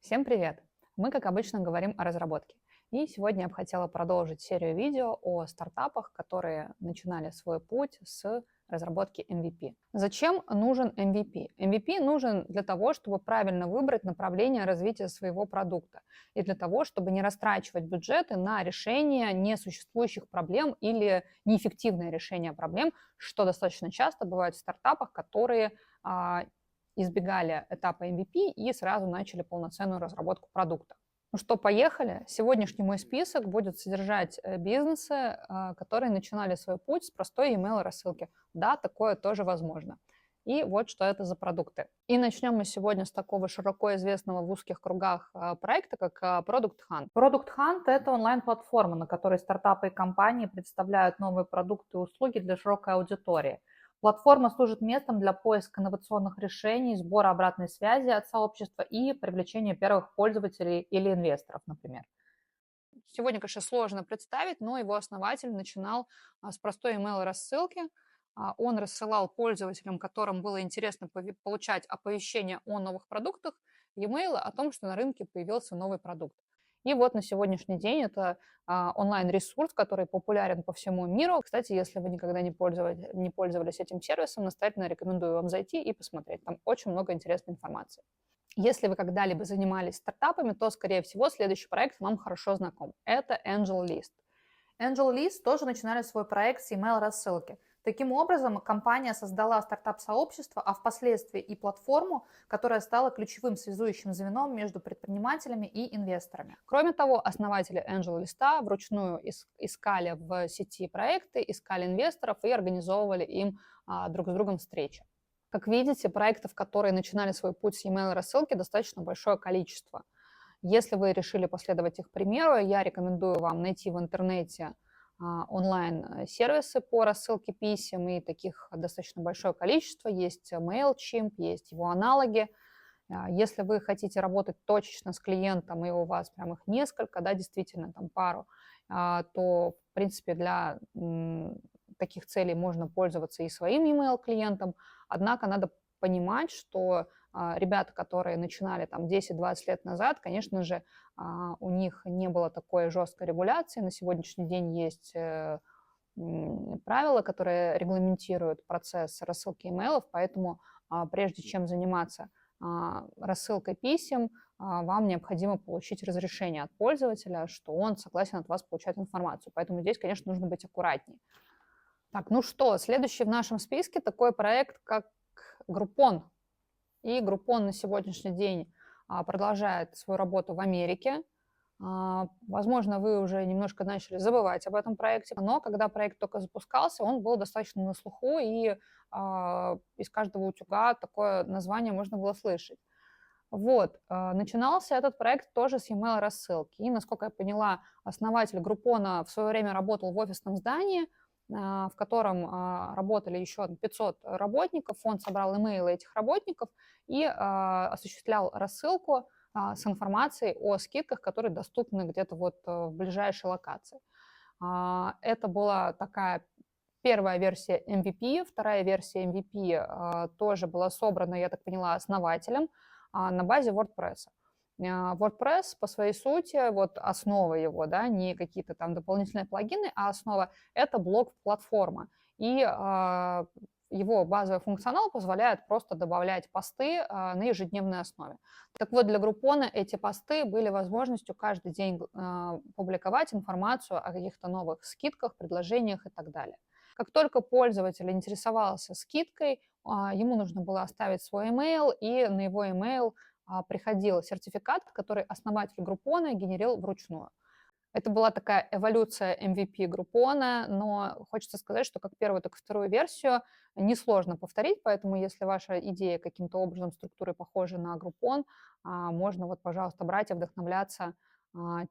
Всем привет! Мы, как обычно, говорим о разработке. И сегодня я бы хотела продолжить серию видео о стартапах, которые начинали свой путь с разработки MVP. Зачем нужен MVP? MVP нужен для того, чтобы правильно выбрать направление развития своего продукта и для того, чтобы не растрачивать бюджеты на решение несуществующих проблем или неэффективное решение проблем, что достаточно часто бывает в стартапах, которые избегали этапа MVP и сразу начали полноценную разработку продукта. Ну что, поехали. Сегодняшний мой список будет содержать бизнесы, которые начинали свой путь с простой email рассылки. Да, такое тоже возможно. И вот что это за продукты. И начнем мы сегодня с такого широко известного в узких кругах проекта, как Product Hunt. Product Hunt– это онлайн-платформа, на которой стартапы и компании представляют новые продукты и услуги для широкой аудитории. Платформа служит местом для поиска инновационных решений, сбора обратной связи от сообщества и привлечения первых пользователей или инвесторов, например. Сегодня, конечно, сложно представить, но его основатель начинал с простой email-рассылки. Он рассылал пользователям, которым было интересно получать оповещения о новых продуктах, e-mail о том, что на рынке появился новый продукт. И вот на сегодняшний день это онлайн-ресурс, который популярен по всему миру. Кстати, если вы никогда не пользовались этим сервисом, настоятельно рекомендую вам зайти и посмотреть. Там очень много интересной информации. Если вы когда-либо занимались стартапами, то, скорее всего, следующий проект вам хорошо знаком. Это AngelList. AngelList тоже начинали свой проект с email-рассылки. Таким образом, компания создала стартап-сообщество, а впоследствии и платформу, которая стала ключевым связующим звеном между предпринимателями и инвесторами. Кроме того, основатели AngelList вручную искали в сети проекты, искали инвесторов и организовывали им друг с другом встречи. Как видите, проектов, которые начинали свой путь с email рассылки, достаточно большое количество. Если вы решили последовать их примеру, я рекомендую вам найти в интернете онлайн-сервисы по рассылке писем, и таких достаточно большое количество. Есть MailChimp, есть его аналоги. Если вы хотите работать точечно с клиентом, и у вас прям их несколько, да, действительно, там пару, то, в принципе, для таких целей можно пользоваться и своим email-клиентом. Однако надо понимать, что ребята, которые начинали там 10-20 лет назад, конечно же, у них не было такой жесткой регуляции. На сегодняшний день есть правила, которые регламентируют процесс рассылки имейлов, поэтому прежде чем заниматься рассылкой писем, вам необходимо получить разрешение от пользователя, что он согласен от вас получать информацию. Поэтому здесь, конечно, нужно быть аккуратнее. Так, ну что, следующий в нашем списке такой проект, как Groupon. И Groupon на сегодняшний день продолжает свою работу в Америке. Возможно, вы уже немножко начали забывать об этом проекте, но когда проект только запускался, он был достаточно на слуху, и из каждого утюга такое название можно было слышать. Вот, начинался этот проект тоже с email-рассылки. И, насколько я поняла, основатель Groupon в свое время работал в офисном здании, в котором работали еще 500 работников. Он собрал имейлы этих работников и осуществлял рассылку с информацией о скидках, которые доступны где-то вот в ближайшей локации. Это была такая первая версия MVP, вторая версия MVP тоже была собрана, я так поняла, основателем на базе WordPress. WordPress по своей сути, вот основа его, да, не какие-то там дополнительные плагины, а основа – это блог-платформа. И его базовый функционал позволяет просто добавлять посты на ежедневной основе. Так вот, для Groupon эти посты были возможностью каждый день публиковать информацию о каких-то новых скидках, предложениях и так далее. Как только пользователь интересовался скидкой, ему нужно было оставить свой email, и на его email приходил сертификат, который основатель Groupon генерил вручную. Это была такая эволюция MVP Groupon, но хочется сказать, что как первую, так и вторую версию несложно повторить, поэтому если ваша идея каким-то образом структурой похожа на Groupon, можно вот, пожалуйста, брать и вдохновляться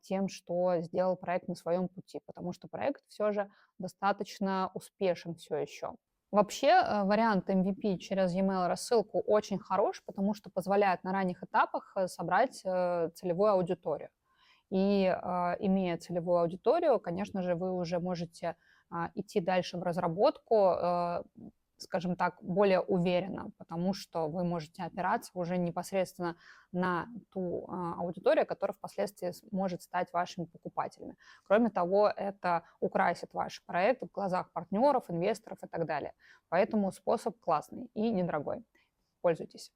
тем, что сделал проект на своем пути, потому что проект все же достаточно успешен все еще. Вообще вариант MVP через e-mail рассылку очень хорош, потому что позволяет на ранних этапах собрать целевую аудиторию. И имея целевую аудиторию, конечно же, вы уже можете идти дальше в разработку скажем так, более уверенно, потому что вы можете опираться уже непосредственно на ту аудиторию, которая впоследствии может стать вашими покупателями. Кроме того, это украсит ваш проект в глазах партнеров, инвесторов и так далее. Поэтому способ классный и недорогой. Пользуйтесь.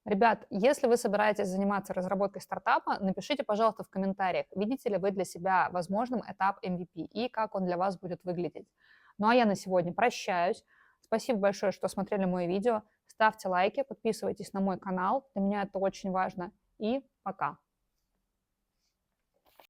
Ребят, если вы собираетесь заниматься разработкой стартапа, напишите, пожалуйста, в комментариях, видите ли вы для себя возможным этап MVP и как он для вас будет выглядеть. Ну а я на сегодня прощаюсь. Спасибо большое, что смотрели мое видео. Ставьте лайки, подписывайтесь на мой канал, для меня это очень важно. И пока!